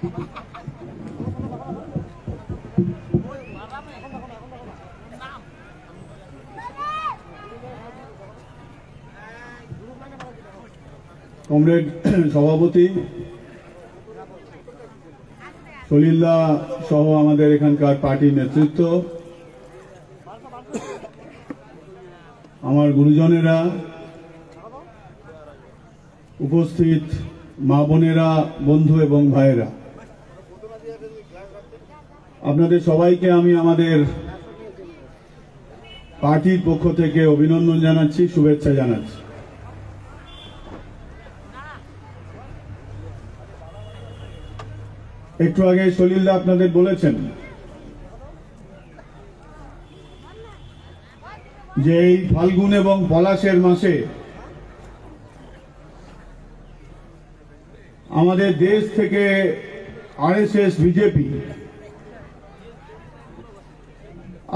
Comrade সভাপতি সলিলদা সহ আমাদের এখানকার পার্টির নেতৃত্ব, আমার গুরুজনেরা, উপস্থিত মা বোনেরা, বন্ধু এবং ভাইয়েরা, আপনাদের সবাইকে আমি আমাদের পার্টির পক্ষ থেকে অভিনন্দন জানাচ্ছি, শুভেচ্ছা জানাচ্ছি। একটু আগে সলিলদা আপনাদের বলেছেন যে এই ফাল্গুন এবং পলাশের মাসে আমাদের দেশ থেকে আরএসএস, বিজেপি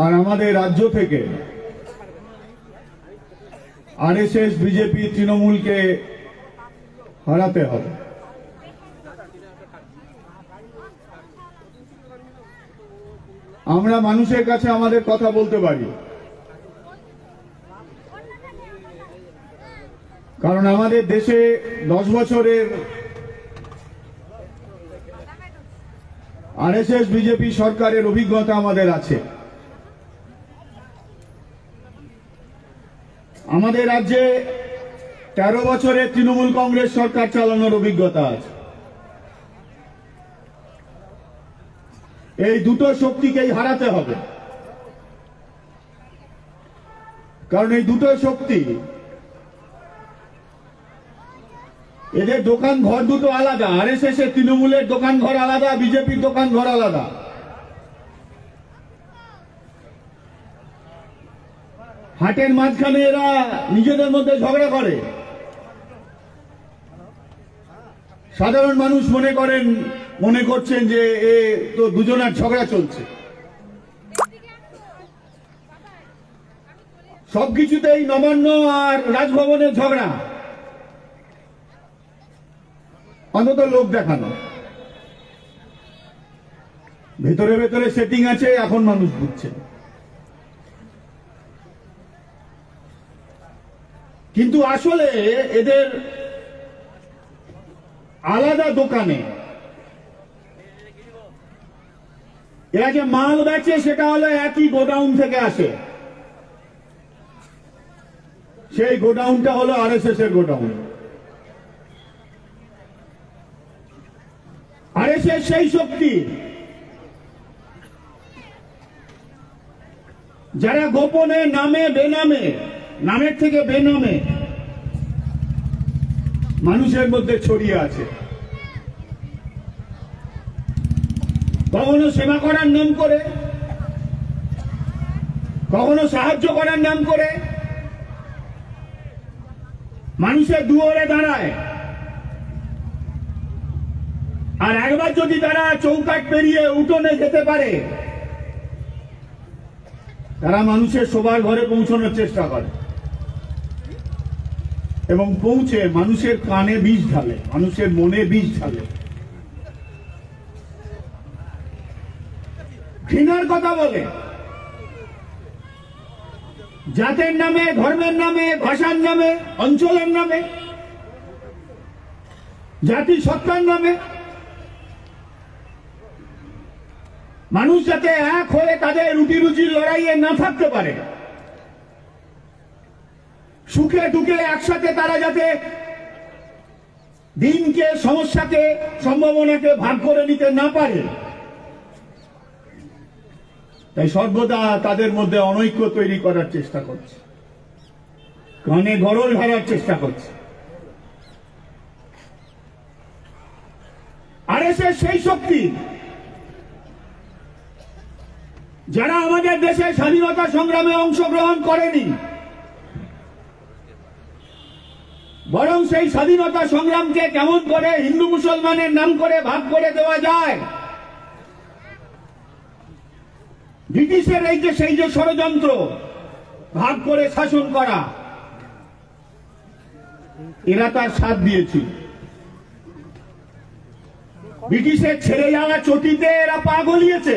আর আমাদের রাজ্য থেকে আরএসএস, বিজেপি, তৃণমূলকে হারাতে হবে। আমরা মানুষের কাছে আমাদের কথা বলতে পারি, কারণ আমাদের দেশে 10 বছরের আরএসএস, বিজেপি সরকারের অভিজ্ঞতা আমাদের আছে। আমাদের রাজ্যে 13 বছরের তৃণমূল কংগ্রেস সরকার চালানোর অভিজ্ঞতা আছে। এই দুটো শক্তিকেই হারাতে হবে, কারণ এই দুটো শক্তি, এদের দোকান ঘর দুটো আলাদা। আরএসএস এর, তৃণমূলের দোকান ঘর আলাদা, বিজেপির দোকান ঘর আলাদা। হাটের মাঝখানে এরা নিজেদের মধ্যে ঝগড়া করে। সাধারণ মানুষ মনে করছেন যে এ তো দুজনের ঝগড়া চলছে। সবকিছুতেই নবান্ন আর রাজভবনের ঝগড়া, অন্তত লোক দেখানো। ভেতরে ভেতরে সেটিং আছে, এখন মানুষ বুঝছে। কিন্তু আসলে এদের আলাদা দোকানে এরা যে মাল বেচে সেটা হলো একই গোডাউন থেকে আসে। সেই গোডাউনটা হলো আরএসএস এর গোডাউন। আরএসএস সেই শক্তি যারা গোপনে, নামে বেনামে, নামের থেকে বেনামে মানুষের মধ্যে ছড়িয়ে আছে। কখনো সেবা করার নাম করে, কখনো সাহায্য করার নাম করে মানুষের দুয়ারে দাঁড়ায়। আর একবার যদি তারা চৌকাঠ পেরিয়ে উঠোনে যেতে পারে, তারা মানুষের শোবার ঘরে পৌঁছানোর চেষ্টা করে এবং পৌঁছে মানুষের কানে বিষ ঢালে, মানুষের মনে বিষ ঢালে, ঘৃণার কথা বলে, জাতের নামে, ধর্মের নামে, ভাষার নামে, অঞ্চলের নামে, জাতি সত্তার নামে। মানুষ যাতে এক হয়ে তাদের রুটি রুজির লড়াইয়ে না থাকতে পারে, সুখে দুঃখে একসাথে তারা যাতে দিনকে, সমস্যাকে, সম্ভাবনাকে ভাগ করে নিতে না পারে, তাই সর্বদা তাদের মধ্যে অনৈক্য তৈরি করার চেষ্টা করছে, কানে গরল ঢালার চেষ্টা করছে। আরএসএস সেই শক্তি যারা আমাদের দেশের স্বাধীনতা সংগ্রামে অংশগ্রহণ করেনি, বরং সেই স্বাধীনতা সংগ্রামকে কেমন করে হিন্দু মুসলমানের নাম করে ভাগ করে দেওয়া যায়, ব্রিটিশের সেই যে ষড়যন্ত্র, ভাগ করে শাসন করা, এরা তার সাথ দিয়েছিল। ব্রিটিশের ছেড়ে যাওয়া চটিতে এরা পা গলিয়েছে।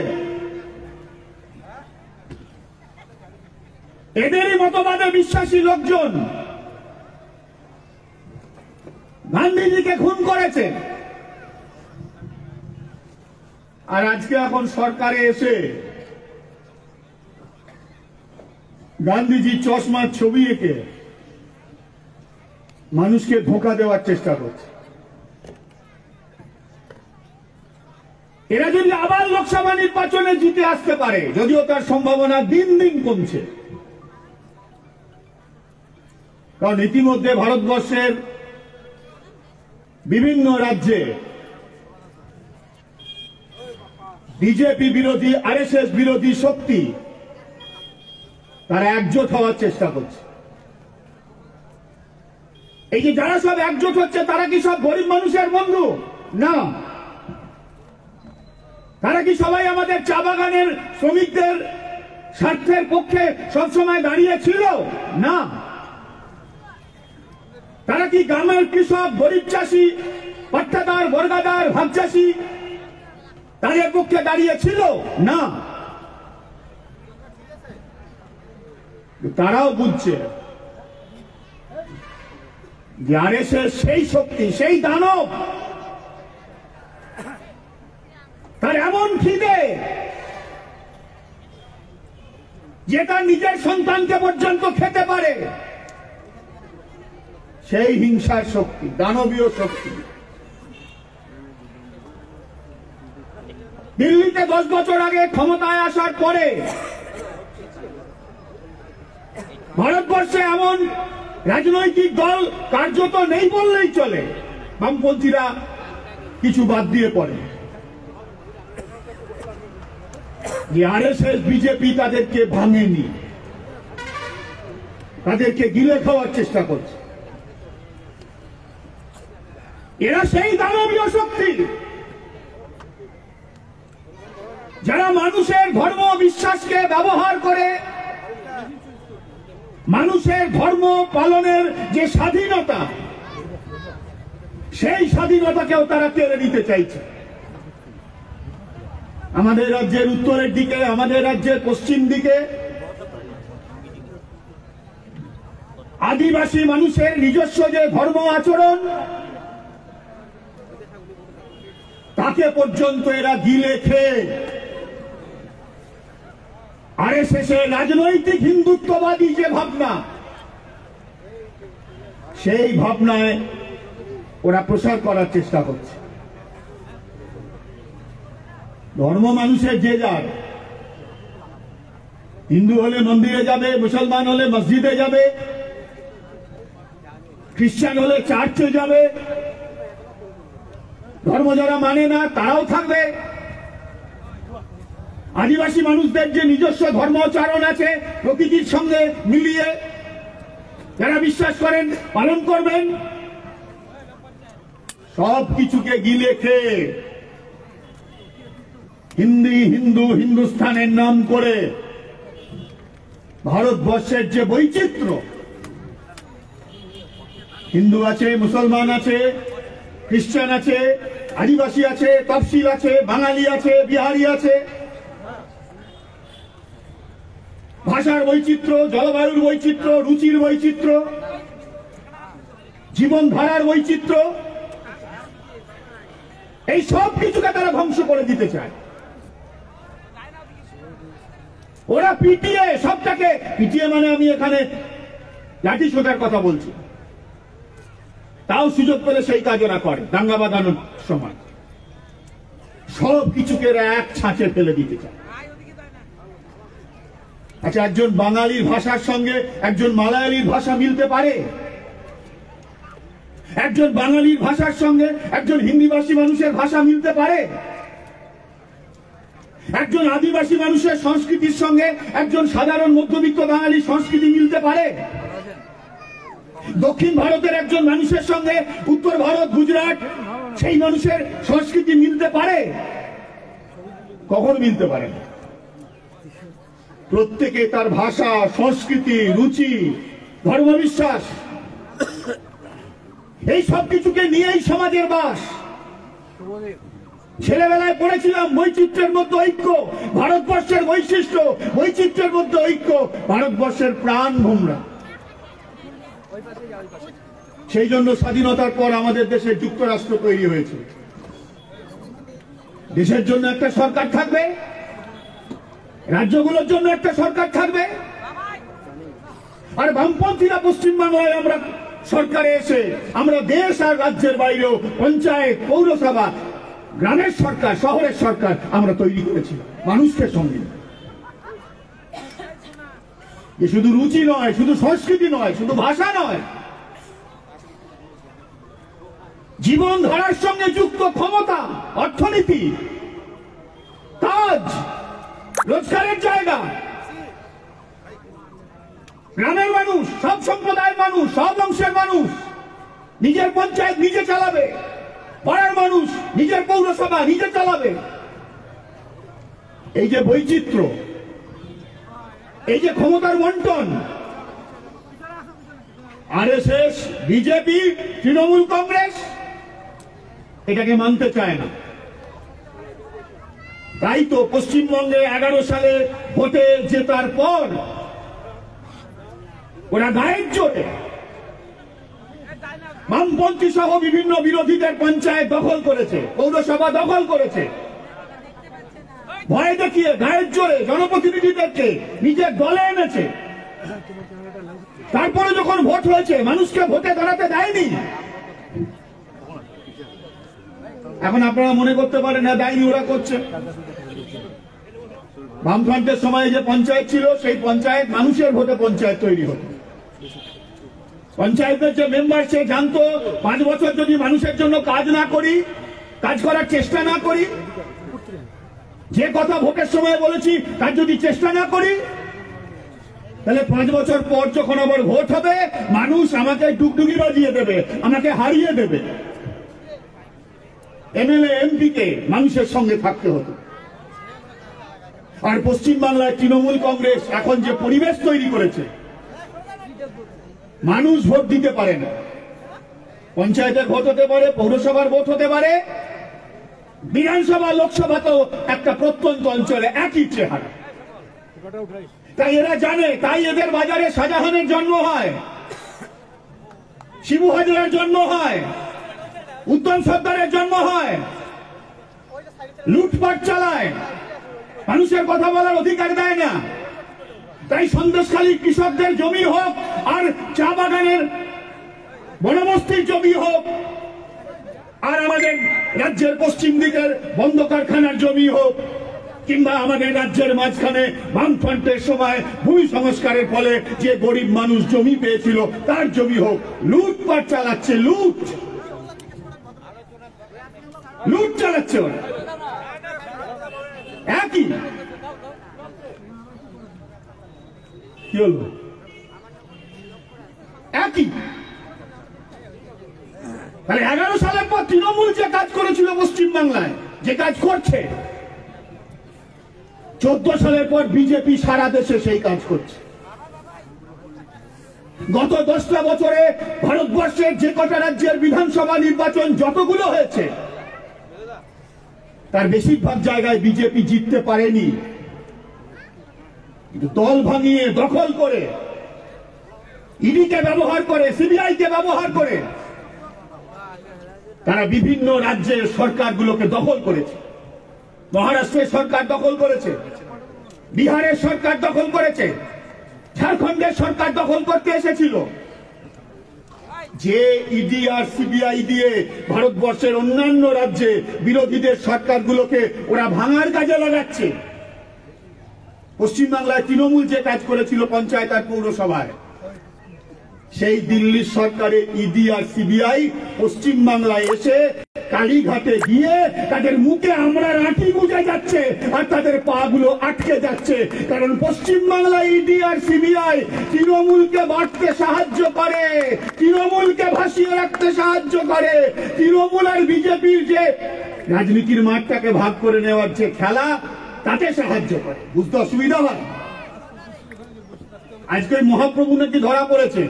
এদেরই মতবাদে বিশ্বাসী লোকজন গান্ধীজিকে খুন করেছে। আর আজকে এখন সরকারে এসে গান্ধীজির চশমার ছবি এঁকে মানুষকে ধোঁকা দেওয়ার চেষ্টা করছে। এরা যদি আবার লোকসভা নির্বাচনে জিতে আসতে পারে, যদিও তার সম্ভাবনা দিন দিন কমছে, কারণ ইতিমধ্যে ভারতবর্ষের বিভিন্ন রাজ্যে বিজেপি বিরোধী, আরএসএস বিরোধী শক্তি তারা একজোট হওয়ার চেষ্টা করছে। এই যে যারা সব একজোট হচ্ছে তারা কি সব গরিব মানুষের বন্ধু? না। তারা কি সবাই আমাদের চা বাগানের শ্রমিকদের স্বার্থের পক্ষে সবসময় দাঁড়িয়ে ছিল? না। তারা কি গ্রামের কৃষক, গরিব চাষি, পাট্টাদার, বর্গাদার, ভাগ চাষি তাদের পক্ষে দাঁড়িয়ে ছিল? না। তারাও বুঝছে যে আরএসএস সেই শক্তি, সেই দানব, তার এমন খিদে যে তার নিজের সন্তানকে পর্যন্ত খেতে পারে, সেই হিংসার শক্তি, দানবীয় শক্তি। দিল্লিতে 10 বছর আগে ক্ষমতায় আসার পরে ভারতবর্ষে এমন রাজনৈতিক দল কার্যত নেই বললেই চলে, বামপন্থীরা কিছু বাদ দিয়ে পড়ে, যে আরএসএস বিজেপি তাদেরকে ভাঙেনি, তাদেরকে গিলে খাওয়ার চেষ্টা করছে। এরা সেই দানবীয় শক্তি যারা মানুষের ধর্ম বিশ্বাসকে ব্যবহার করে মানুষের ধর্ম পালনের যে স্বাধীনতা, সেই স্বাধীনতাকেও তারা কেড়ে নিতে চাইছে। আমাদের রাজ্যের উত্তরের দিকে, আমাদের রাজ্যের পশ্চিম দিকে আদিবাসী মানুষের নিজস্ব যে ধর্ম আচরণ, তাকে পর্যন্ত এরা গিলে খেয়ে আরএসএস এর রাজনৈতিক হিন্দুত্ববাদী যে ভাবনা, সেই ভাবনায় ওরা প্রসার করার চেষ্টা করছে। ধর্ম মানুষের যে যার, হিন্দু হলে মন্দিরে যাবে, মুসলমান হলে মসজিদে যাবে, খ্রিস্টান হলে চার্চে যাবে, ধর্ম যারা মানে না তারাও থাকবে। আদিবাসী মানুষদের যে নিজস্ব ধর্মাচরণ আছে প্রকৃতির সঙ্গে মিলিয়ে, যারা বিশ্বাস করেন পালন করবেন, সব কিছুকে গিলে খেয়ে হিন্দুস্তানের নাম করে ভারতবর্ষের যে বৈচিত্র্য, হিন্দু আছে, মুসলমান আছে, খ্রিস্টান আছে, আদিবাসী আছে, তফসিল আছে, বাঙালি আছে, বিহারি আছে, ভাষার বৈচিত্র্য, জলবায়ুর বৈচিত্র্য, রুচির বৈচিত্র্য, জীবনধারার বৈচিত্র্য, এই সব কিছুকে তারা ধ্বংস করে দিতে চায়। ওরা পিটিয়ে সবটাকে, পিটিয়ে মানে আমি এখানে লাঠি সোটার কথা বলছি, তাও সুযোগ পেলে সেই কাজ ওরা করে। দাঙ্গা বাঁধানোর সময় সব কিছুকে এক ছাঁচে ফেলে দিতে চায়। আচ্ছা, একজন বাঙালির ভাষার সঙ্গে একজন মালায়ালির ভাষা মিলতে পারে? একজন বাঙালির ভাষার সঙ্গে একজন হিন্দিভাষী মানুষের ভাষা মিলতে পারে? একজন আদিবাসী মানুষের সংস্কৃতির সঙ্গে একজন সাধারণ মধ্যবিত্ত বাঙালির সংস্কৃতি মিলতে পারে? দক্ষিণ ভারতের একজন মানুষের সঙ্গে উত্তর ভারত, গুজরাট, সেই মানুষের সংস্কৃতি মিলতে পারে? কখনো মিলতে পারে না। প্রত্যেকে তার ভাষা, সংস্কৃতি, রুচি, ধর্মবিশ্বাস, এই সব কিছুকে নিয়েই সমাজের বাস। ছেলেবেলায় পড়েছিলাম বৈচিত্র্যের মধ্যে ঐক্য, ভারতবর্ষের বৈশিষ্ট্য, বৈচিত্র্যের মধ্যে ঐক্য, ভারতবর্ষের প্রাণ ভোমরা। সেই জন্য স্বাধীনতার পর আমাদের দেশে যুক্তরাষ্ট্র তৈরি হয়েছে। দেশের জন্য একটা সরকার থাকবে, রাজ্যগুলোর জন্য একটা সরকার থাকবে, আর বামপন্থীরা পশ্চিমবাংলায় আমরা সরকারে এসে আমরা দেশ আর রাজ্যের বাইরেও পঞ্চায়েত, পৌরসভা, গ্রামের সরকার, শহরের সরকার আমরা তৈরি করেছি মানুষকে সঙ্গে। যে শুধু রুচি নয়, শুধু সংস্কৃতি নয়, শুধু ভাষা নয়, জীবন ধারার সঙ্গে যুক্ত ক্ষমতা, অর্থনীতি, কাজ, রোজগারের জায়গা। গ্রামের মানুষ, সব সম্প্রদায়ের মানুষ, সব অংশের মানুষ নিজের পঞ্চায়েত নিজে চালাবে, পাড়ার মানুষ নিজের পৌরসভা নিজে চালাবে। এই যে বৈচিত্র্য, এই যে ক্ষমতার বন্টন, আরএসএস, বিজেপি, তৃণমূল কংগ্রেস এটাকে মানতে চায় না। তাই তো পশ্চিমবঙ্গে 11 সালে ভোটে জেতার পর ওরা গায়ের জোরে বামপন্থী সহ বিভিন্ন বিরোধীদের পঞ্চায়েত দখল করেছে, পৌরসভা দখল করেছে, ভয় দেখিয়ে গায়ের জোরে জনপ্রতিনিধিদেরকে নিজের দলে এনেছে। তারপরে যখন ভোট হয়েছে মানুষকে ভোটে দাঁড়াতে দেয়নি। এখন আপনারা মনে করতে পারেন না দেয়নি, ওরা করছে। বামফ্রন্টের সময় যে পঞ্চায়েত ছিল সেই পঞ্চায়েত মানুষের ভোটে পঞ্চায়েত তৈরি হতো। পঞ্চায়েতের যে মেম্বার সে জানতো 5 বছর যদি মানুষের জন্য কাজ না করি, কাজ করার চেষ্টা না করি, যে কথা ভোটের সময় বলেছি তার যদি চেষ্টা না করি, তাহলে 5 বছর পর যখন আবার ভোট হবে মানুষ আমাকে ডুগডুগি বাজিয়ে দেবে, আমাকে হারিয়ে দেবে। এমএলএ, এমপিকে মানুষের সঙ্গে থাকতে হতো। আর পশ্চিমবাংলায় তৃণমূল কংগ্রেস এখন যে পরিবেশ তৈরি করেছে, মানুষ ভোট দিতে পারে না। পঞ্চায়েতের ভোট হতে পারে, পৌরসভার ভোট হতে পারে, বিধানসভা, লোকসভা তো একটা প্রত্যন্ত অঞ্চলে একই চেহারা। তাই এরা জানে, তাই এদের বাজারে শাহজাহানের জন্ম হয়, শিবু হাজরার জন্ম হয়, উত্তম সর্দারের জন্ম হয়, লুটপাট চালায়, মানুষের কথা বলার অধিকার দেয় না। তাই সন্দেশখালী কৃষকদের জমি হোক, আর চা বাগানের বনবস্তির জমি হোক, আর আমাদের রাজ্যের পশ্চিম দিকের বন্ধ কারখানার জমি হোক, কিংবা আমাদের রাজ্যের মাঝখানে বামফ্রন্টের সময় ভূমি সংস্কারের ফলে যে গরিব মানুষ জমি পেয়েছিল তার জমি হোক, লুটপাট চালাচ্ছে, লুট চালাচ্ছে ওরা। একই কি হলো, একই। তাহলে 11 সালের পর তৃণমূল যে কাজ করেছিল পশ্চিমবাংলায়, যে কাজ করছে, 14 সালের পর বিজেপি সারা দেশে সেই কাজ করছে। গত 10টা বছরে ভারতবর্ষের যে কটা রাজ্যের বিধানসভা নির্বাচন যতগুলো হয়েছে তার বেশিরভাগ জায়গায় বিজেপি জিততে পারেনি। কিন্তু দল ভাঙিয়ে, দখল করে, ইডিকে ব্যবহার করে, সিবিআই কে ব্যবহার করে তারা বিভিন্ন রাজ্যের সরকারগুলোকে দখল করেছে। মহারাষ্ট্রের সরকার দখল করেছে, বিহারের সরকার দখল করেছে, ঝাড়খণ্ডের সরকার দখল করতে এসেছিল। যে ইডি আর সিবিআই দিয়ে ভারতবর্ষের অন্যান্য রাজ্যে বিরোধীদের সরকারগুলোকে ওরা ভাঙার কাজে লাগাচ্ছে। পশ্চিমবাংলায় তৃণমূল যে কাজ করেছিল পঞ্চায়েত আর পৌরসভায়, সেই দিল্লির সরকারের ইডি আর সিবিআই পশ্চিমবাংলায় এসে কালীঘাটে গিয়ে তাদের মুখে আমরা রাঁটি গুঁজে যাচ্ছে আর তাদের পা গুলো আটকে যাচ্ছে। কারণ পশ্চিমবাংলায় ইডি আর সিবিআই তৃণমূলকে বাড়তে সাহায্য করে, তৃণমূলকে ভাসিয়ে রাখতে সাহায্য করে। তৃণমূল আর বিজেপির যে রাজনীতির মাঠটাকে ভাগ করে নেওয়ার যে খেলা, তাতে সাহায্য করে। বুঝতে অসুবিধা হয়? আজকে মহাপ্রভু নাকি ধরা পড়েছে,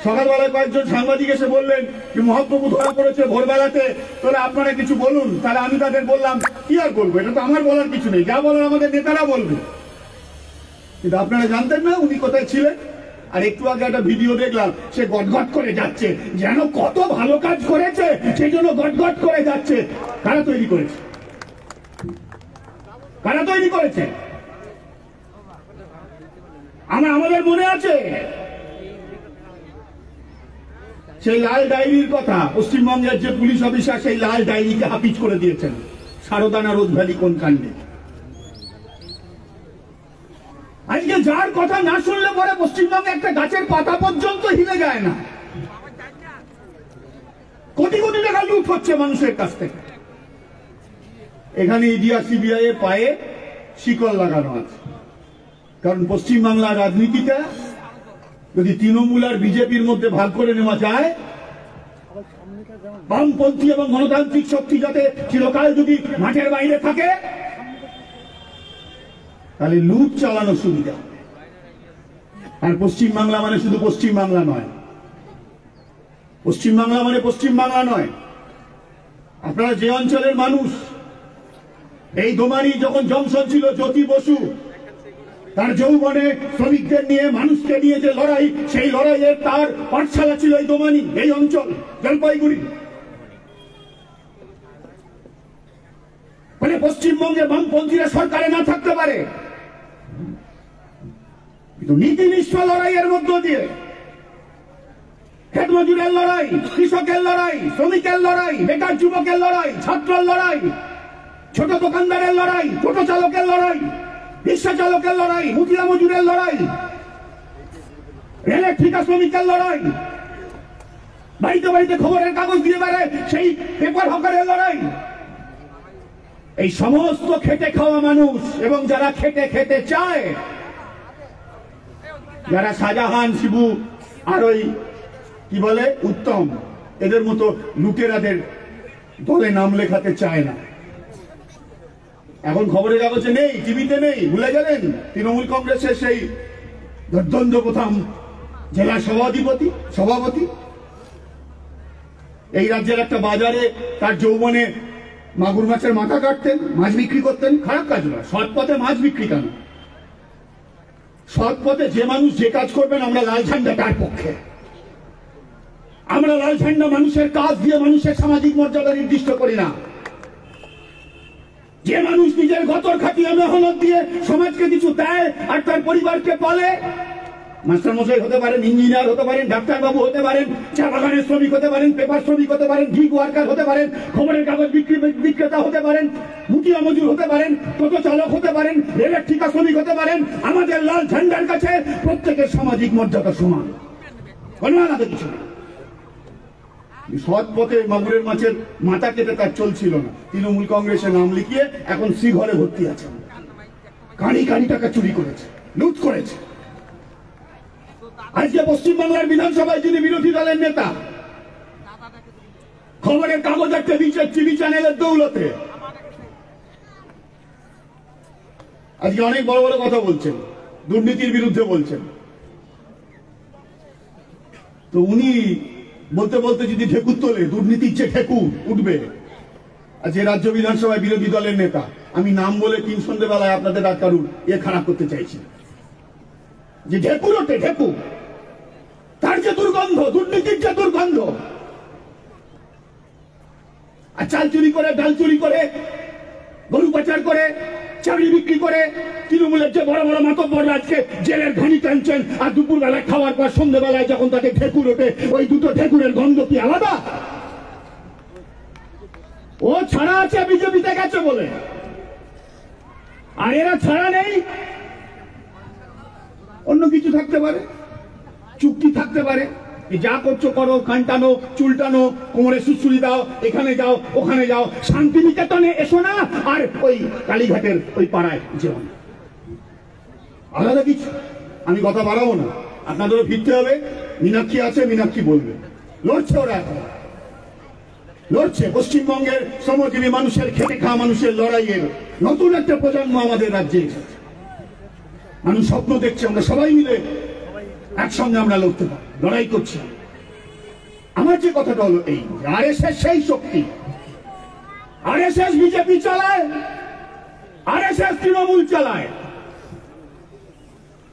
সকালবেলায় কয়েকজন সাংবাদিক এসে বললেন যে মহাপ্রভু ধরা পড়েছে ভোরবেলাতে, তাহলে আপনারা কিছু বলুন। তাহলে আমি তাদের বললাম কি আর বলবো, এটা তো আমার বলার কিছু নেই, যা বলার আমাদের নেতারা বলবে। কিন্তু আপনারা জানতেন না উনি কোথায় ছিলেন? আর একটু আগে একটা ভিডিও দেখলাম, সে গটগট করে যাচ্ছে, যেন কত ভালো কাজ করেছে সেই জন্য গটগট করে যাচ্ছে। কারা তৈরি করেছে? কারা তৈরি করেছে? আমাদের মনে আছে সেই লাল ডায়েরির কথা। পশ্চিমবঙ্গের যে পুলিশ অফিসার সেই লাল ডায়েরিকে হাফিজ করে দিয়েছেন সারদানা রোজ ভ্যালি কোন কাণ্ডে। আজকে যার কথা না শুনলে পরে পশ্চিমবঙ্গে একটা গাছের পাতা পর্যন্ত হিলে যায় না। কোটি কোটি টাকা লুট হচ্ছে মানুষের কাছ থেকে। এখানে ইডিয়া সিবিআই এর পায়ে শিকল লাগানো আছে। কারণ পশ্চিমবাংলার রাজনীতিটা যদি তৃণমূল আর বিজেপির মধ্যে ভাগ করে নেওয়া যায়, বামপন্থী এবং গণতান্ত্রিক শক্তি যাতে চিরকাল যদি মাঠের বাইরে থাকে, তাহলে লুট চালানো সুবিধা। আর পশ্চিমবাংলা মানে শুধু পশ্চিমবাংলা নয়, পশ্চিমবাংলা মানে পশ্চিমবাংলা নয়। আপনারা যে অঞ্চলের মানুষ, এই দোমানি যখন জংশন ছিল, জ্যোতি বসু তার যৌবনে শ্রমিকদের নিয়ে, মানুষকে নিয়ে যে লড়াই, সেই লড়াইয়ের তার পাঠশালা ছিল এই দোমানি, এই অঞ্চল জলপাইগুড়ি। মানে পশ্চিমবঙ্গে বামপন্থীরা সরকারে না থাকতে পারে, কিন্তু নীতিনিষ্ঠ লড়াইয়ের মধ্য দিয়ে খেত মজুরের লড়াই, কৃষকের লড়াই, শ্রমিকের লড়াই, বেকার যুবকের লড়াই, ছাত্রের লড়াই, ছোট দোকানদারের লড়াই, টোটো চালকের লড়াই, রিক্সা চালকের লড়াই, মুঠিয়া মজুরের লড়াই, রেলের ঠিকা শ্রমিকের লড়াই, বাড়িতে বাড়িতে খবরের কাগজ দিয়ে বেড়ে সেই পেপার হকারের লড়াই। এই সমস্ত খেটে খাওয়া মানুষ এবং যারা খেটে খেতে চায়, যারা শাহজাহান, শিবু আর ওই কি বলে উত্তম, এদের মতো লুটেরাদের দলে নাম লেখাতে চায় না। এখন খবরের কাগজে নেই, টিভিতে নেই, ভুলে গেলেন তৃণমূল কংগ্রেসের সেই দুর্দণ্ড প্রথম জেলা সভাপতি এই রাজ্যের একটা বাজারে তার যৌবনে মাগুর মাছের মাথা কাটতেন, মাছ বিক্রি করতেন। খারাপ কাজ নয়, সৎ পথে মাছ বিক্রি কেন? সৎ পথে যে মানুষ যে কাজ করবেন, আমরা লাল ঝান্ডা তার পক্ষে। আমরা লাল ঝান্ডা মানুষের কাজ দিয়ে মানুষের সামাজিক মর্যাদা নির্দিষ্ট করি না। যে মানুষ নিজের গতর খাটিয়ে মেহনত দিয়ে সমাজকে কিছু দেয় আর তার পরিবারকে পালে, মাস্টার মশাই হতে পারেন, ইঞ্জিনিয়ার হতে পারেন, ডাক্তারবাবু হতে পারেন, চা বাগানের শ্রমিক হতে পারেন, পেপার শ্রমিক হতে পারেন, গিগ ওয়ার্কার হতে পারেন, খবরের কাগজ বিক্রেতা হতে পারেন, মুঠিয়া মজুর হতে পারেন, টোটো চালক হতে পারেন, রেলের ঠিকা শ্রমিক হতে পারেন। আমাদের লাল ঝান্ডার কাছে প্রত্যেকের সামাজিক মর্যাদা সমান, কোনো আলাদা কিছু নেই। সৎ পথে মাগুরের মাছের মাথা কেটে তার চলছিল না। তৃণমূল কংগ্রেসে নাম লিখিয়ে এখন শ্রীঘরে ভর্তি আছে। কানি কানি টাকা চুরি করেছে, লুট করেছে। আজকে পশ্চিমবাংলার বিধানসভায় যিনি বিরোধী দলের নেতা, খবরের কাগজ একটা টিভি চ্যানেলের দৌলতে আজকে অনেক বড় বড় কথা বলছেন, দুর্নীতির বিরুদ্ধে বলছেন। তো উনি বলতে বলতে যদি ঢেকুর তোলে, দুর্নীতির যে ঢেকুর উঠবে। আর যে রাজ্য বিধানসভায় বিরোধী দলের নেতা, আমি নাম বলে 3 সন্ধ্যেবেলায় আপনাদের ডাক্তারুর খারাপ করতে চাইছি, যে ঢেকুর ওঠে, ঢেকুর, তার যে দুর্গন্ধ, দুর্নীতির যে দুর্গন্ধ। আর চাল চুরি করে, ডাল চুরি করে, গরু পাচার করে, চাকরি বিক্রি করে তৃণমূলের যে বড় বড় মাতব্বররা আজকে জেলের ঘানি টানছেন, আর দুপুর বেলায় খাওয়ার পর সন্ধ্যেবেলায় যখন তাকে ঢেকুর ওঠে, ওই দুটো ঢেকুরের গন্ধ কি আলাদা? ও ছাড়া আছে বিজেপিতে গেছে বলে, আর এরা ছাড়া নেই। অন্য কিছু থাকতে পারে, চুক্তি থাকতে পারে, যা করছো করো, কান টানো, চুল টানো, কোমরে সুসুরি দাও, এখানে যাও, ওখানে যাও, শান্তিনিকেতনে এসো না, আর ওই কালীঘাটের ওই পাড়ায় যেও না। আলাদা কিছু আমি কথা বাড়াবো না, আপনাদেরও ফিরতে হবে। মীনাক্ষী আছে, মীনাক্ষী বলবে। লড়ছে ওরা, এখন লড়ছে। পশ্চিমবঙ্গের শ্রমজীবী মানুষের, খেটে খাওয়া মানুষের লড়াইয়ের নতুন একটা প্রজন্ম আমাদের রাজ্যে এসেছে। মানুষ স্বপ্ন দেখছে, আমরা সবাই মিলে একসঙ্গে আমরা লড়তে পারি, লড়াই করছি। আমার যে কথাটা হলো এই, আরএসএস সেই শক্তি, আরএসএস বিজেপি চালায়, আরএসএস তৃণমূল চালায়।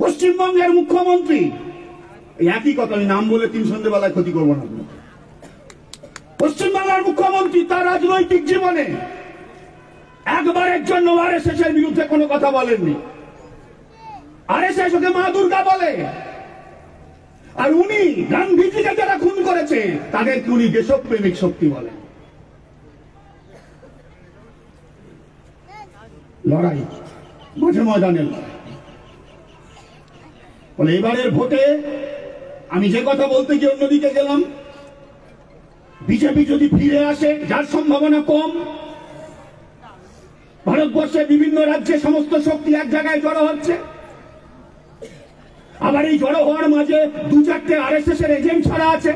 পশ্চিমবঙ্গের মুখ্যমন্ত্রী একই কথা, আমি নাম বলে তিন সন্ধ্যেবেলায় ক্ষতি করবো না। পশ্চিমবাংলার মুখ্যমন্ত্রী তার রাজনৈতিক জীবনে একবারের জন্য আরএসএস এর বিরুদ্ধে কোনো কথা বলেননি। আরএসএস ওকে মা দুর্গা বলে, আর উনি গান্ধীজিকে যারা খুন করেছে তাদেরকে উনি দেশপ্রেমিক শক্তি বলেন। লড়াই মাঝে ময়দানে বলে এবারের ভোটে আমি যে কথা বলতে গিয়ে অন্যদিকে গেলাম, বিজেপি যদি ফিরে আসে, যার সম্ভাবনা কম, ভারতবর্ষে বিভিন্ন রাজ্যে সমস্ত শক্তি এক জায়গায় জড়ো হচ্ছে, আবার এই জড়ো হওয়ার মাঝে দু চারটে আরএসএস এর এজেন্ট ছাড়া আছে,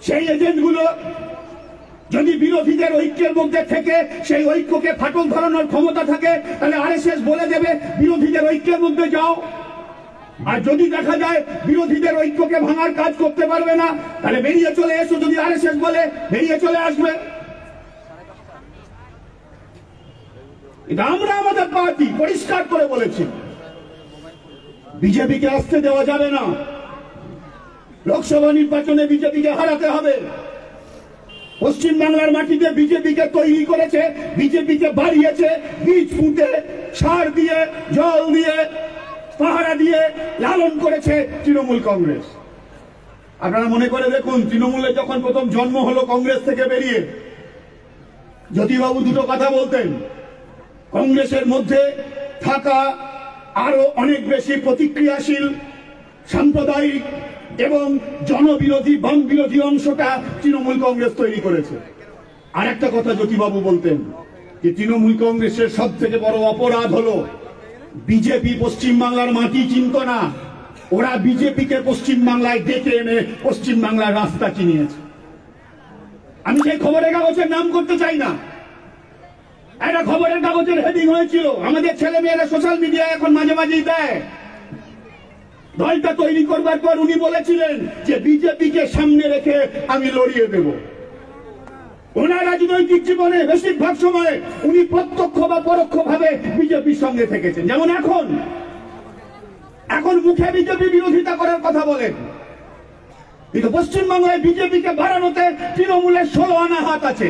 সেই এজেন্টগুলো যদি বিরোধীদের ঐক্যের মধ্যে থেকে সেই ঐক্যকে ফাটল ধরানোর ক্ষমতা থাকে, তাহলে আরএসএস বলে দেবে বিরোধীদের ঐক্যের মধ্যে যাও। আর যদি দেখা যায় বিরোধীদের ঐক্যকে ভাঙার কাজ করতে পারবে না, তাহলে বেরিয়ে চলে এসো। যদি আরএসএস বলে বেরিয়ে চলে আসবে। এটা আমরা আমাদের পার্টি পরিষ্কার করে বলেছি, বিজেপিকে আসতে দেওয়া যাবে না। লোকসভা নির্বাচনে বিজেপিকে হারাতে হবে। পশ্চিমবাংলার মাটিতে বিজেপিকে তৈরি করেছে, বিজেপিকে বাড়িয়েছে, বীজ পুঁতে, সার দিয়ে, জল দিয়ে, পাহারা দিয়ে লালন করেছে তৃণমূল কংগ্রেস। আপনারা মনে করে দেখুন, তৃণমূলের যখন প্রথম জন্ম হলো কংগ্রেস থেকে বেরিয়ে, জ্যোতিবাবু দুটো কথা বলতেন, কংগ্রেসের মধ্যে থাকা আরো অনেক বেশি প্রতিক্রিয়াশীল, সাম্প্রদায়িক এবং জনবিরোধী, বাম বিরোধী অংশটা তৃণমূল কংগ্রেস তৈরি করেছে। আর একটা কথা জ্যোতিবাবু বলতেন যে তৃণমূল কংগ্রেসের সব থেকে বড় অপরাধ হলো বিজেপি পশ্চিমবাংলার মাটি চিনত না, ওরা বিজেপিকে পশ্চিমবাংলায় ডেকে এনে পশ্চিমবাংলার রাস্তা চিনিয়েছে। আমি সেই খবরের কাগজের নাম করতে চাই না, একটা খবরের কাগজের হেডিং হয়েছিল, আমাদের ছেলে মেয়েরা সোশ্যাল মিডিয়ায় এখন মাঝে মাঝেই দেয়। দলটা তৈরি করবার পর উনি বলেছিলেন যে বিজেপিকে সামনে রেখে আমি লড়িয়ে দেব। ওনার রাজনৈতিক জীবনে বেশিরভাগ সময় উনি প্রত্যক্ষ বা পরোক্ষভাবে বিজেপির সঙ্গে থেকেছেন। যেমন এখন মুখে বিজেপি বিরোধিতা করার কথা বলেন, কিন্তু পশ্চিমবাংলায় বিজেপিকে বাড়ানোতে তৃণমূলের 16 আনা হাত আছে।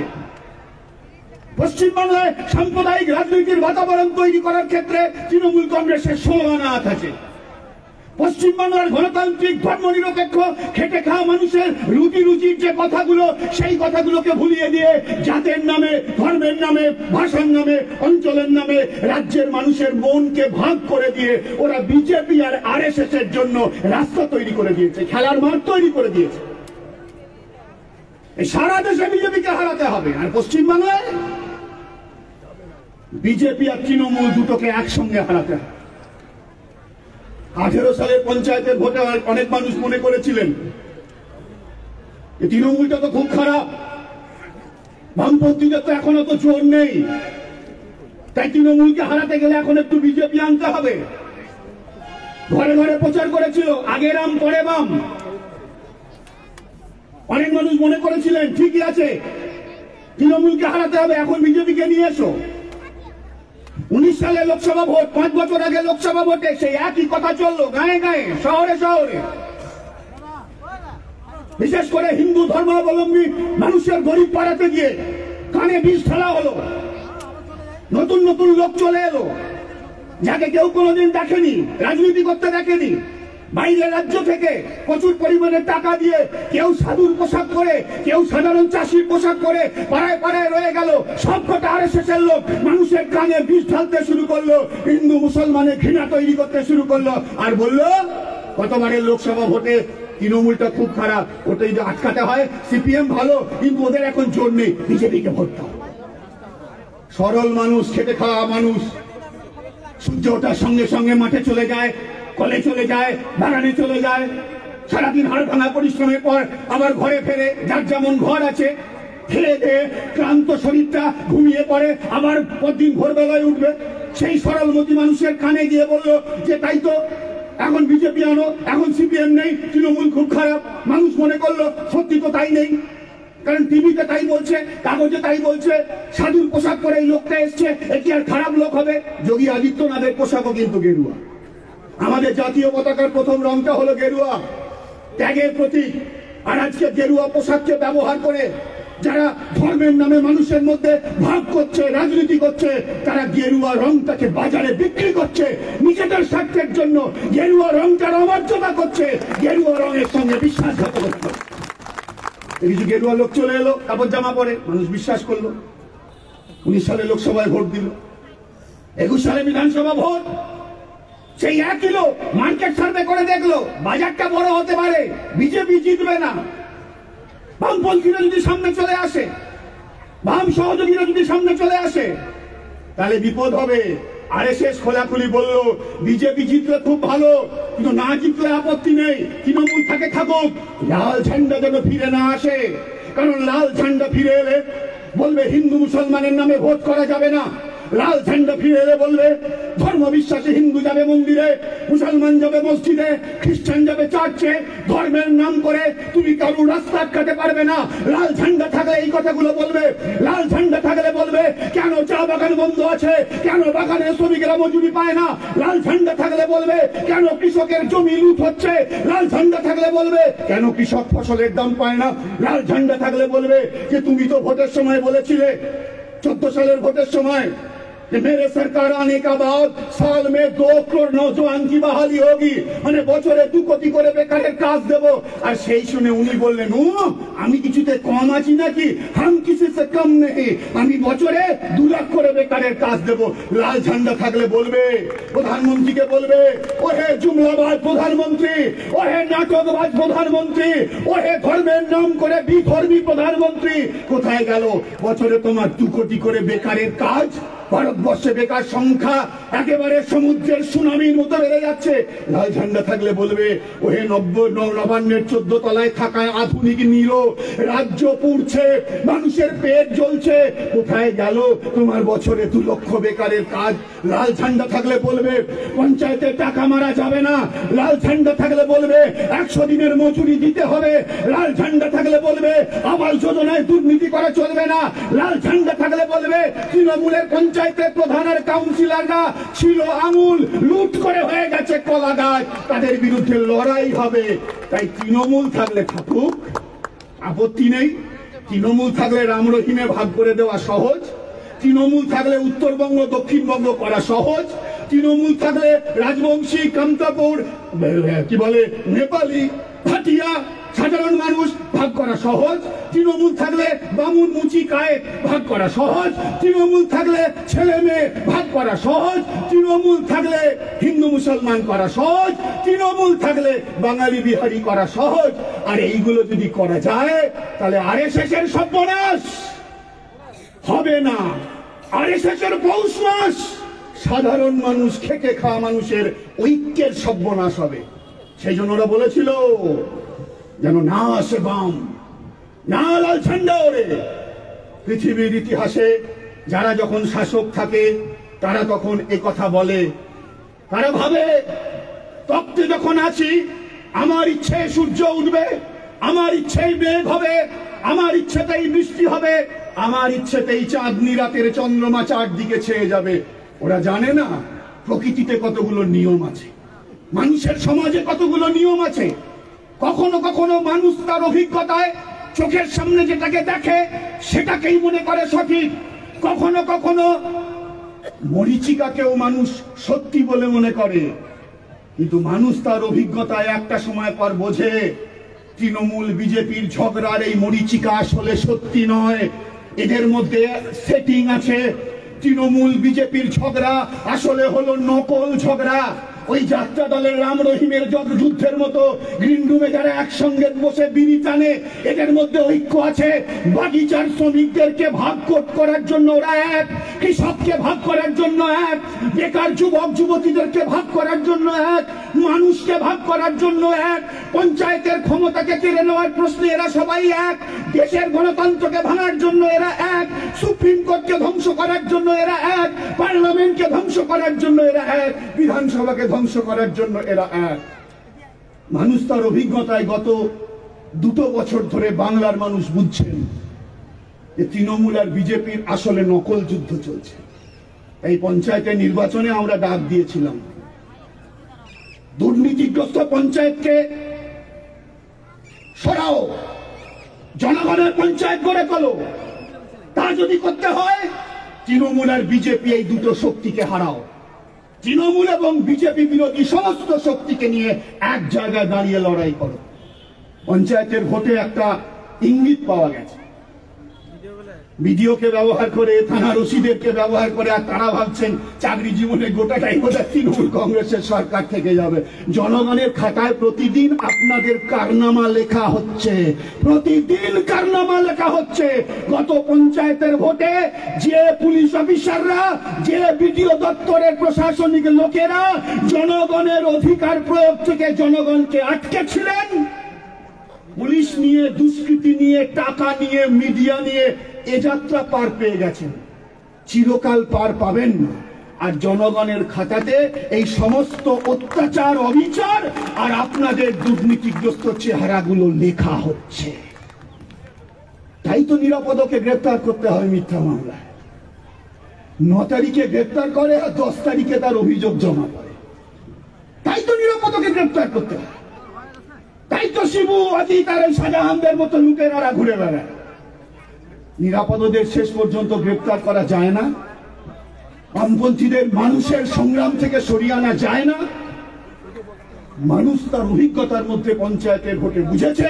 পশ্চিমবাংলায় সাম্প্রদায়িক রাজনীতির বাতাবরণ তৈরি করার ক্ষেত্রে তৃণমূল কংগ্রেসের 16 আনা হাত আছে। পশ্চিমবাংলার গণতান্ত্রিক ধর্মনিরপেক্ষ খেটে খাওয়া মানুষের রুটি রুচির যে কথাগুলো, সেই কথাগুলোকে ভুলিয়ে দিয়ে জাতের নামে, ধর্মের নামে, ভাষার নামে, অঞ্চলের নামে রাজ্যের মানুষের মনকে ভাগ করে দিয়ে ওরা বিজেপি আর আরএসএস এর জন্য রাস্তা তৈরি করে দিয়েছে, খেলার মাঠ তৈরি করে দিয়েছে। সারা দেশে বিজেপিকে হারাতে হবে, আর পশ্চিমবাংলায় বিজেপি আর তৃণমূল দুটোকে একসঙ্গে হারাতে হবে। 18 সালের পঞ্চায়েতের ভোটে অনেক মানুষ মনে করেছিলেন তৃণমূলটা তো খুব খারাপ, বামপন্থীদের তো এখন অত জোর নেই, তাই তৃণমূলকে হারাতে গেলে এখন একটু বিজেপি আনতে হবে। ঘরে ঘরে প্রচার করেছিল আগে রাম পরে বাম। অনেক মানুষ মনে করেছিলেন ঠিকই আছে, তৃণমূলকে হারাতে হবে, এখন বিজেপিকে নিয়ে এসো। 19 সালে লোকসভা ভোট, 5 বছর আগে লোকসভা ভোটে সেই একই কথা চললো গায়ে গায়ে, শহরে শহরে। বিশেষ করে হিন্দু ধর্মাবলম্বী মানুষের গরিব পাড়াতে গিয়ে কানে বিষ ঢালা হলো। নতুন নতুন লোক চলে এলো, যাকে কেউ কোনোদিন দেখেনি, রাজনীতি করতে দেখেনি। বাইরের রাজ্য থেকে প্রচুর পরিমাণে টাকা দিয়ে কেউ সাধুর পোশাক করে, কেউ সাধারণ চাষির পোশাক করে পাড়ায় পাড়ায় রয়ে গেল। সবকটা আরএসএস এর লোক মানুষের কানে বিষ ঢালতে শুরু করলো, হিন্দু মুসলমানের ঘৃণা তৈরি করতে শুরু করলো, আর বললো গতবারের লোকসভা ভোটে তৃণমূলটা খুব খারাপ, ওটা যদি আটকাতে হয় সিপিএম ভালো, কিন্তু ওদের এখন জোর নেই, বিজেপিকে ভোট দাও। সরল মানুষ, খেটে খাওয়া মানুষ সূর্য ওঠার সঙ্গে সঙ্গে মাঠে চলে যায়, কলে চলে যায়, বাগানে চলে যায়, সারাদিন হাড় ভাঙা পরিশ্রমের পর আবার ঘরে ফেরে, যার যেমন ঘর আছে, খেয়ে দেয়ে ক্লান্ত শরীরটা ঘুমিয়ে পড়ে, আবার পরদিন ভোরবেলায় উঠবে। সেই সরলমতি মানুষের কানে গিয়ে বলল যে তাই তো এখন বিজেপি আনো, এখন সিপিএম নেই, তৃণমূল খুব খারাপ। মানুষ মনে করলো সত্যি তো তাই নেই, কারণ টিভিতে তাই বলছে, কাগজে তাই বলছে, সাধুর পোশাক পরে এই লোকটা এসছে, এটি আর খারাপ লোক হবে? যোগী আদিত্যনাথের পোশাকও কিন্তু গেরুয়া। আমাদের জাতীয় পতাকার প্রথম রংটা হলো গেরুয়া, ত্যাগের প্রতীক। আর আজকে গেরুয়া পোশাককে ব্যবহার করে যারা ধর্মের নামে মানুষের মধ্যে ভাগ করছে, রাজনীতি করছে, তারা গেরুয়া রংটাকে বাজারে বিক্রি করছে নিজেদের স্বার্থের জন্য। গেরুয়া রংটার অমর্যাদা করছে, গেরুয়া রঙের সঙ্গে বিশ্বাসঘাতকতা করছে। কিছু গেরুয়া লোক চলে এলো, কাপড় জামা পরে, মানুষ বিশ্বাস করলো। 19 সালে লোকসভায় ভোট দিল, 21 সালে বিধানসভা ভোট। সেই একই লোক মার্কেট সার্ভে করে দেখলো বাজারটা বড় হতে পারে, বিজেপি জিতবে না। বামপন্থীরা যদি সামনে চলে আসে, বাম সহযোগীরা যদি সামনে চলে আসে, তাহলে বিপদ হবে। আরএসএস খোলাখুলি বলল বিজেপি জিতলে খুব ভালো, কিন্তু না জিতলে আপত্তি নেই, তৃণমূল থাকে থাকুক, লাল ঝান্ডা যেন ফিরে না আসে। কারণ লাল ঝান্ডা ফিরে এলে বলবে হিন্দু মুসলমানের নামে ভোট করা যাবে না। লাল ঝান্ডা ফিরে এলে বলবে ধর্ম বিশ্বাসী হিন্দু যাবে মন্দিরে, মুসলমান যাবে মসজিদে, খ্রিস্টান যাবে চার্চে, ধর্মের নাম করে তুমি কারুর রাস্তা আটকাতে পারবে না। লাল ঝান্ডা থাকলে এই কথাগুলো বলবে। লাল ঝান্ডা থাকলে বলবে কেন চা বাগান বন্ধ আছে, কেন বাগানে শ্রমিকেরা মজুরি পায় না। লাল ঝান্ডা থাকলে বলবে কেন কৃষকের জমি লুট হচ্ছে। লাল ঝান্ডা থাকলে বলবে কেন কৃষক ফসলের দাম পায় না। লাল ঝান্ডা থাকলে বলবে যে তুমি তো ভোটের সময় বলেছিলে, 14 সালের ভোটের সময়, मेरे सरकार आने का बाद साल में 2 करोड़ नौजवान की बहाली होगी, মানে বছরে 2 কোটি করে বেকারের কাজ দেব। আর সেই শুনে উনি বললেন ও আমি কিছুতে কম আছি নাকি, হাম কিসি সে কম নেই, আমি বছরে 2 লাখ করে বেকারের কাজ দেব। লাল ঝান্ডা থাকলে বলবে, প্রধানমন্ত্রীকে বলবে ও হে জুমলাবাজ প্রধানমন্ত্রী, ও হে নাটকবাজ প্রধানমন্ত্রী, ও হে ধর্মের নাম করে বিধর্মী প্রধানমন্ত্রী, কোথায় গেল বছরে তোমার 2 কোটি করে বেকারের কাজ? ভারতবর্ষে বেকার সংখ্যা একেবারে সমুদ্রের সুনামির মতো বেড়ে যাচ্ছে। লাল ঝান্ডা থাকলে বলবে ও হে নবান্নের 14 তলায় থাকা আধুনিক নিরো রাজ্য পুড়ছে, মানুষের পেট জ্বলছে, কোথায় গেল তোমার বছরে 2 লক্ষ বেকারের কাজ? লাল ঝান্ডা থাকলে বলবে পঞ্চায়েতে টাকা মারা যাবে না। লাল ঝান্ডা থাকলে বলবে 100 দিনের মজুরি দিতে হবে। লাল ঝান্ডা থাকলে বলবে আবাস যোজনায় দুর্নীতি করা চলবে না। লাল ঝান্ডা থাকলে বলবে তৃণমূলের পঞ্চায়েতের প্রধান আর কাউন্সিলররা ছিল আঙুল, লুট করে হয়ে গেছে কলা গাছ, তাদের বিরুদ্ধে লড়াই হবে। তাই তৃণমূল থাকলে থাকুক, আপত্তি নেই। তৃণমূল থাকলে রাম রহিমে ভাগ করে দেওয়া সহজ, তৃণমূল থাকলে উত্তরবঙ্গ দক্ষিণবঙ্গ করা সহজ, তৃণমূল থাকলে রাজবংশী, কামতাপুর, কি বলে নেপালি, ভাটিয়া সাধারণ মানুষ ভাগ করা সহজ। তৃণমূল থাকলে বামুন মুচি কায়ে ভাগ করা সহজ। তৃণমূল থাকলে ছেলে মেয়ে ভাগ করা সহজ। তৃণমূল থাকলে হিন্দু মুসলমান করা সহজ। তৃণমূল থাকলে বাঙালি বিহারি করা সহজ। আর এইগুলো যদি করা যায় তাহলে আরএসএস এর সর্বনাশ হবে না, আরএসএস এর পৌষ মাস সাধারণ মানুষ খেটে খাওয়া মানুষের ঐক্যের সর্বনাশ হবে। সেই জন্য ওরা বলেছিল যেন না আসে বাম, না লাল ঝান্ডা ওড়ে। পৃথিবীর ইতিহাসে যারা যখন শাসক থাকে তারা তখন এ কথা বলে, তারা ভাবে তপ্তে যখন আছি আমার ইচ্ছে সূর্য উঠবে, আমার ইচ্ছেই মেঘ হবে, আমার ইচ্ছেতেই বৃষ্টি হবে, আমার ইচ্ছেতেই চাঁদনি রাতের চন্দ্রমা চারদিকে ছেয়ে যাবে। ওরা জানে না প্রকৃতিতে কতগুলো নিয়ম আছে, মানুষের সমাজে কতগুলো নিয়ম আছে। কখনো কখনো মানুষ তার অভিজ্ঞতায় চোখের সামনে যেটাকে দেখে সেটাকেই মনে করে সঠিক। কখনো কখনো মরীচিকাকেও মানুষ সত্যি বলে মনে করে, কিন্তু মানুষ তার অভিজ্ঞতায় একটা সময় পর বোঝে তৃণমূল বিজেপির ঝগড়ার এই মরীচিকা আসলে সত্যি নয়, এদের মধ্যে সেটিং আছে। তৃণমূল বিজেপির ঝগড়া আসলে হলো নকল ঝগড়া। ওই যাত্রা দলের রাম রহিমের যুদ্ধের মতো গ্রিন রুমে যারা একসঙ্গে বসে বিড়ি টানে এদের মধ্যে ঐক্য আছে। বাগিচার শ্রমিকদেরকে ভাগ করার জন্য ওরা এক, কৃষককে ভাগ করার জন্য এক, বেকার যুবক যুবতীদেরকে ভাগ করার জন্য এক, মানুষকে ভাগ করার জন্য এক, পঞ্চায়েতের ক্ষমতাকে কেড়ে নেওয়ার প্রশ্নে এরা সবাই এক, দেশের গণতন্ত্রকে ভাঙার জন্য এরা এক, সুপ্রিম কোর্টকে ধ্বংস করার জন্য এরা এক, পার্লামেন্টকে ধ্বংস করার জন্য এরা এক, বিধানসভাকে ধ্বংস করার জন্য এরা এক। মানুষ তার অভিজ্ঞতায় গত 2 বছর ধরে বাংলার মানুষ বুঝছেন যে তৃণমূল আর বিজেপির আসলে নকল যুদ্ধ চলছে। এই পঞ্চায়েতের নির্বাচনে আমরা ডাক দিয়েছিলাম, দুর্নীতিগ্রস্ত পঞ্চায়েতকে সরাও, জনগণের পঞ্চায়েত গড়ে তোলো। তা যদি করতে হয় তৃণমূল আর বিজেপি এই দুটো শক্তিকে হারাও। তৃণমূল এবং বিজেপি বিরোধী সমস্ত শক্তিকে নিয়ে এক জায়গায় দাঁড়িয়ে লড়াই করো। পঞ্চায়েতের ভোটে একটা ইঙ্গিত পাওয়া গেছে, বিডিওকে ব্যবহার করে, থানার ওসিদেরকে ব্যবহার করে, আর তারা ভাবছেন চাকরি জীবনে গোটাটাই বোধহয় তৃণমূল কংগ্রেসের সরকার থেকে যাবে। জনগণের খাতায় প্রতিদিন আপনাদের কারনামা লেখা হচ্ছে, প্রতিদিন কারনামা লেখা হচ্ছে। গত পঞ্চায়েতের ভোটে যে পুলিশ অফিসাররা, যে বিডিও দপ্তরের প্রশাসনিক লোকেরা জনগণের অধিকার প্রয়োগ থেকে জনগণকে আটকেছিলেন, পুলিশ নিয়ে, দুষ্কৃতি নিয়ে, টাকা নিয়ে, মিডিয়া নিয়ে এ যাত্রা পার পেয়ে গেছেন, চিরকাল পার পাবেন না। আর জনগণের খাতাতে এই সমস্ত অত্যাচার, অবিচার আর আপনাদের দুর্নীতিগ্রস্ত চেহারাগুলো লেখা হচ্ছে। তাই তো নিরাপদকে গ্রেপ্তার করতে হয় মিথ্যা মামলায়। 9 তারিখে গ্রেপ্তার করে আর 10 তারিখে তার অভিযোগ জমা করে। তাই তো নিরাপদকে গ্রেপ্তার করতে হয়। তাই তো শিবু, অজিত আর শাহজাহানদের মতো লুটেরারা ঘুরে বেড়ায়। নিরাপদদের শেষ পর্যন্ত গ্রেপ্তার করা যায় না, বামপন্থীদের মানুষের সংগ্রাম থেকে সরিয়ে আনা যায় না। মানুষ তার অভিজ্ঞতার মধ্যে পঞ্চায়েতের ভোটে বুঝেছে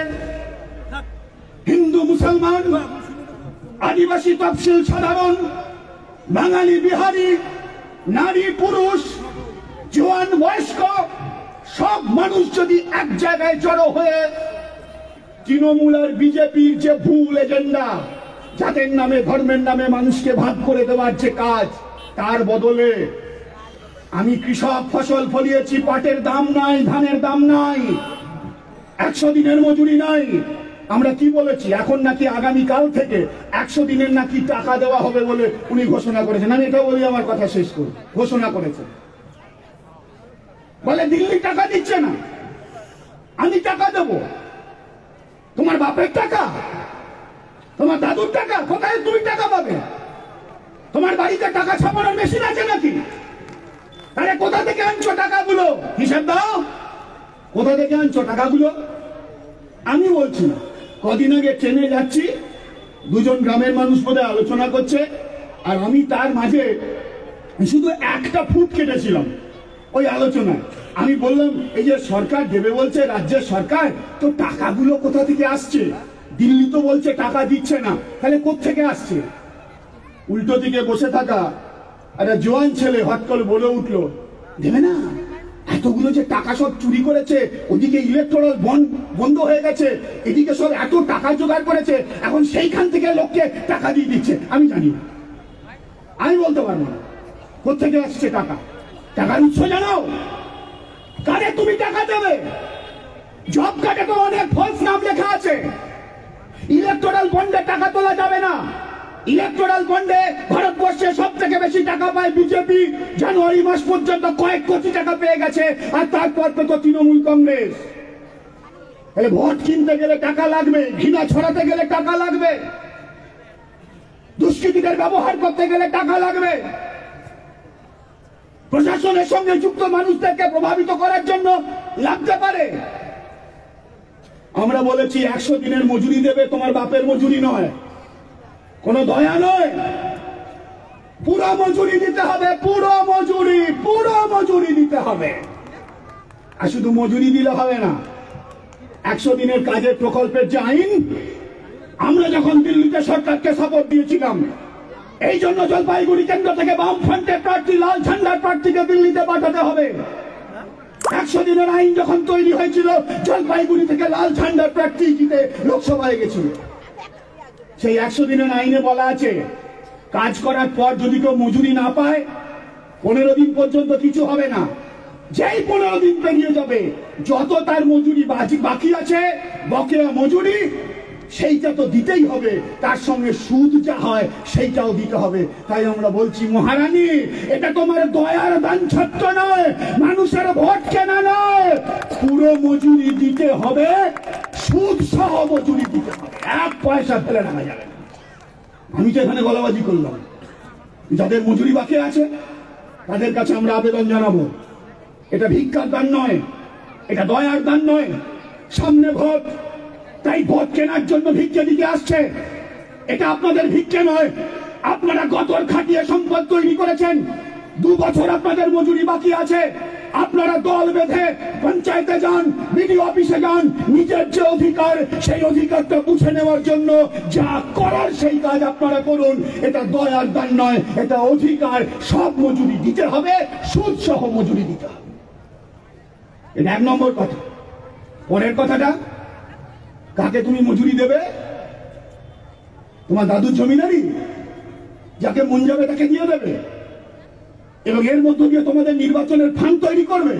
হিন্দু মুসলমান, আদিবাসী তফসিল সাধারণ, বাঙালি বিহারি, নারী পুরুষ, জওয়ান বয়স্ক সব মানুষ যদি এক জায়গায় জড়ো হয়ে তৃণমূল আর বিজেপির যে ভুল এজেন্ডা, জাতের নামে, ধর্মের নামে মানুষকে ভাগ করে দেওয়ার যে কাজ, তার বদলে আমি কৃষক, ফসল ফলিয়েছি, পাটের দাম নাই, ধানের দাম নাই, 100 দিনের মজুরি নাই। আমরা কি বলেছি, এখন নাকি আগামীকাল থেকে 100 দিনের নাকি টাকা দেওয়া হবে বলে উনি ঘোষণা করেছেন। আমি এটা বলি, আমার কথা শেষ করি। ঘোষণা করেছেন, বলে দিল্লি টাকা দিচ্ছে না, আমি টাকা দেব। তোমার বাপের টাকা, তোমার দাদুর টাকা, কোথায় তুমি টাকা পাবে? তোমার বাড়িতে টাকা ছাপানোর মেশিন আছে নাকি? তাহলে কোথা থেকে আনছো টাকাগুলো? হিসাব দাও, কোথা থেকে আনছো টাকাগুলো? আমি বলছি না, কদিন আগে ট্রেনে যাচ্ছি, 2জন গ্রামের মানুষ বোধহয় আলোচনা করছে, আর আমি তার মাঝে শুধু একটা ফুট কেটেছিলাম ওই আলোচনায়। আমি বললাম, এই যে সরকার দেবে বলছে, রাজ্যের সরকার, তো টাকাগুলো কোথা থেকে আসছে? দিল্লি তো বলছে টাকা দিচ্ছে না, তাহলে কোত্থেকে আসছে? উল্টো দিকে বসে থাকা একটা জোয়ান ছেলে হট করে বলে উঠলো, দেবে না, এতগুলো যে টাকা সব চুরি করেছে, ওদিকে ইলেকট্রাল বন্ড বন্ধ হয়ে গেছে, এদিকে সব এত টাকা জোগাড় করেছে, এখন সেইখান থেকে লোককে টাকা দিয়ে দিচ্ছে। আমি জানি না, আমি বলতে পারবো না কোত্থেকে আসছে টাকা। টাকার উৎস জানাও, কারে তুমি টাকা দেবে? জব কার্ডে তো অনেক ফলস নাম লেখা আছে। ইলেকট্রাল বন্ডে টাকা তোলা যাবে না। ইলেকট্রাল বন্ডে ভারতবর্ষে সব থেকে বেশি টাকা পায় বিজেপি। জানুয়ারি মাস পর্যন্ত কয়েক কোটি টাকা পেয়ে গেছে, আর তারপর তো তৃণমূল কংগ্রেস। তাহলে ভোট কিনতে গেলে টাকা লাগবে, ঘৃণা ছড়াতে গেলে টাকা লাগবে, দুষ্কৃতীদের ব্যবহার করতে গেলে টাকা লাগবে, প্রশাসনের সঙ্গে যুক্ত মানুষদেরকে প্রভাবিত করার জন্য লাগতে পারে। আমরা বলেছি 100 দিনের মজুরি দেবে, তোমার বাপের মজুরি নয়, কোন দয়া নয়, পুরো মজুরি দিতে হবে, পুরো মজুরি দিতে হবে। আর শুধু মজুরি দিলে হবে না, 100 দিনের কাজের প্রকল্পের যে আইন, আমরা যখন দিল্লিতে সরকারকে সাপোর্ট দিয়েছিলাম, এই জন্য জলপাইগুড়ি কেন্দ্র থেকে বামফ্রন্টের প্রার্থী, লাল ঝান্ডার প্রার্থীকে দিল্লিতে পাঠাতে হবে। 100 দিনের আইন যখন তৈরি হয়েছিল, জলপাইগুড়ি থেকে লাল ঝান্ডার প্রার্থী জিতে লোকসভায় গেছিল। সেই 100 দিনের আইনে বলা আছে, কাজ করার পর যদি কেউ মজুরি না পায়, 15 দিন পর্যন্ত কিছু হবে না। যেই 15 দিন পেরিয়ে যাবে, যত তার মজুরি বাকি আছে, বকেয়া মজুরি, সেইটা তো দিতেই হবে, তার সঙ্গে সুদ যা হয় সেইটাও দিতে হবে। তাই আমরা বলছি মহারানী, এটা তোমার দয়ার দান ছত্র নয়, মানুষের ভোট কেনা নয়, পুরো মজুরি দিতে হবে, সুদ সহ মজুরি দিতে হবে, এক পয়সা ফেলে রাখা যাবে না। আমি তো এখানে গলাবাজি করলাম, যাদের মজুরি বাকি আছে তাদের কাছে আমরা আবেদন জানাবো, এটা ভিক্ষার দান নয়, এটা দয়ার দান নয়, সামনে ভোট, তাই ভোট কেনার জন্য ভিক্ষে দিতে আসছে, এটা আপনাদের ভিক্ষে নয়। আপনারা গতর খাটিয়ে সম্পদ তৈরি করেছেন, 2 বছর আপনাদের মজুরি বাকি আছে, আপনারা দল বেঁধে পঞ্চায়েতে যান, বিডিও অফিসে যান, নিজের যে অধিকার সেই অধিকারটা বুঝে নেওয়ার জন্য যা করার সেই কাজ আপনারা করুন। এটা দয়ার দান নয়, এটা অধিকার। সব মজুরি দিতে হবে, সুদ সহ মজুরি দিতে হবে, এটা 1 নম্বর কথা। পরের কথাটা, কাকে তুমি মজুরি দেবে? তোমার দাদুর জমিদারি, যাকে মন যাবে তাকে দিয়ে দেবে, এবং এর মধ্য দিয়ে তোমাদের নির্বাচনের ফান্ড তৈরি করবে।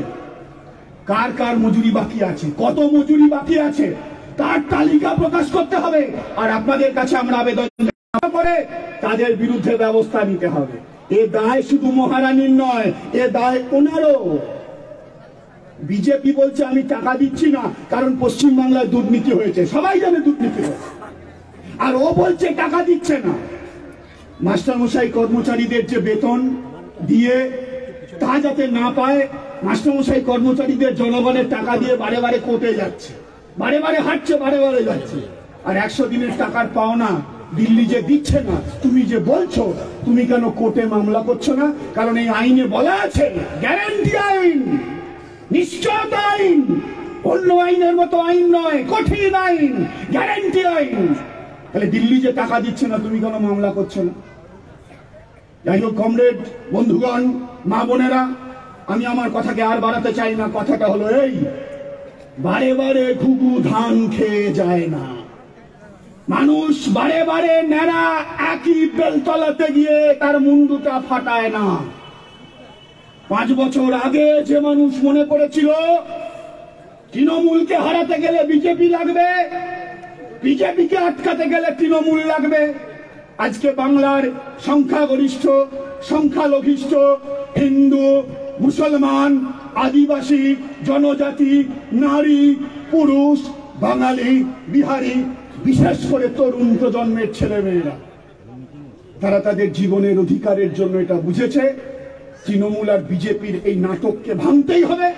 কার কার মজুরি বাকি আছে, কত মজুরি বাকি আছে, তার তালিকা প্রকাশ করতে হবে। আর আপনাদের কাছে আমরা আবেদন করে তাদের বিরুদ্ধে ব্যবস্থা নিতে হবে। এ দায় শুধু মহারানীর নয়, এ দায় ওনারও। বিজেপি বলছে আমি টাকা দিচ্ছি না, কারণ পশ্চিমবাংলায় দুর্নীতি হয়েছে, সবাই জানে দুর্নীতি হয়েছে, আর ও বলছে টাকা দিচ্ছে না। মাস্টারমশাই কর্মচারীদের যে বেতন দিয়ে তা যাতে না পায়, মাস্টারমশাই কর্মচারীদের জনগণের টাকা দিয়ে বারে বারে কোর্টে যাচ্ছে, বারে বারে হাঁটছে, বারে বারে যাচ্ছে। আর 100 দিনের টাকার পাওনা দিল্লি যে দিচ্ছে না, তুমি যে বলছো, তুমি কেন কোর্টে মামলা করছো না? কারণ এই আইনে বলা আছে, গ্যারান্টি আইন, নিশ্চয়তা আইন, অন্য আইনের মতো আইন নয়, কঠিন আইন, গ্যারান্টি আইন। তাহলে দিল্লি যে টাকা দিচ্ছে না, তুমি কেন মামলা করছো না? যাই হোক কমরেড, বন্ধুগণ, মা বোনেরা, আমি আমার কথাকে আর বাড়াতে চাই না। কথাটা হলো এই, বারে বারে ঘুঘু ধান খেয়ে যায় না। মানুষ বারে বারে ন্যাড়া একই বেলতলাতে গিয়ে তার মুন্ডুটা ফাটায় না। 5 বছর আগে যে মানুষ মনে করেছিল তৃণমূলকে হারাতে গেলে বিজেপি লাগবে, বিজেপিকে আটকাতে গেলে তৃণমূল লাগবে, আজকে বাংলার সংখ্যাগরিষ্ঠ, সংখ্যালঘিষ্ঠ হিন্দু, মুসলমান, আদিবাসী, জনজাতি, নারী, পুরুষ, বাঙালি, বিহারি, বিশেষ করে তরুণ প্রজন্মের ছেলেমেয়েরা, তারা তাদের জীবনের অধিকারের জন্য এটা বুঝেছে তৃণমূল আর বিজেপির এই নাটককে ভাঙতেই হবে।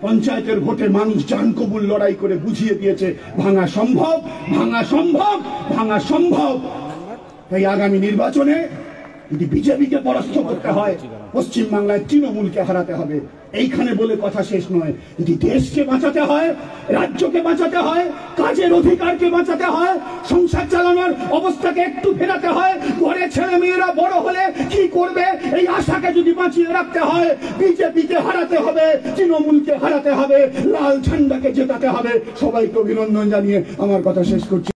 পঞ্চায়েতের ভোটে মানুষ জান কবুল লড়াই করে বুঝিয়ে দিয়েছে ভাঙা সম্ভব, ভাঙা সম্ভব, ভাঙা সম্ভব। তাই আগামী নির্বাচনে যদি বিজেপিকে পরাস্ত করতে হয়, পশ্চিমবাংলায় তৃণমূলকে হারাতে হবে। এইখানে বলে কথা শেষ নয়, যদি দেশকে বাঁচাতে হয়, রাজ্যকে বাঁচাতে হয়, কাজের অধিকারকে বাঁচাতে হয়, সংসার চালানোর অবস্থাকে একটু ফেরাতে হয়, ঘরে ছেলে মেয়েরা বড় হলে কি করবে এই আশাকে যদি বাঁচিয়ে রাখতে হয়, বিজেপিকে হারাতে হবে, তৃণমূলকে হারাতে হবে, লাল ঝান্ডাকে জেতাতে হবে। সবাইকে অভিনন্দন জানিয়ে আমার কথা শেষ করছি।